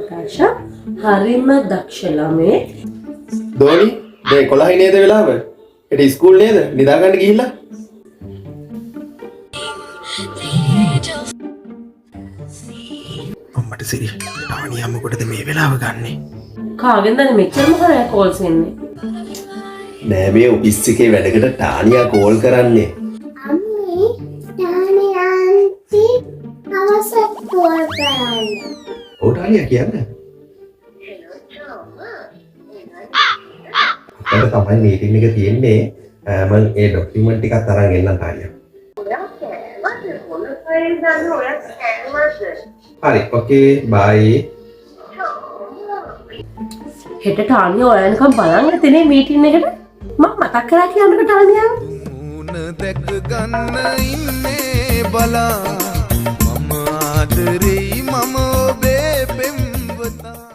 Natasha හරිම දක්ෂ ළමේ. දෝනි දැන් 11යි නේද වෙලාව? ඒට ඉස්කෝල් නේද? නිදා ගන්න ගිහිල්ලා. අම්මට සිරි තානියම කොටද මේ වෙලාව ගන්නෙ? කාගෙන්ද මෙච්චරම කරේ කෝල්ස් එන්නේ? නෑ මේ ඔෆිස් එකේ වැඩකට ටානියා කෝල් කරන්නේ. අම්මේ තානි ආන්ටි අවසත් කෝල් කරන්න. ඔව් ටානියා කියන්නේ. අපිට තමයි මීටින් එක තියෙන්නේ. මම ඒ ડોකියුමන්ට් ටිකක් අරන් එන්නම් ටානියා. හරි ඕකේ බයි. හෙට ටානියා ඔයාලකම් බලන්න ඇතිනේ මීටින් එකට. මම මතක් කරා කියන්නක ටානියා. මුණ දැක ගන්න ඉන්නේ බලා මම ආදරෙයි මම ඔබේ පෙම්වතා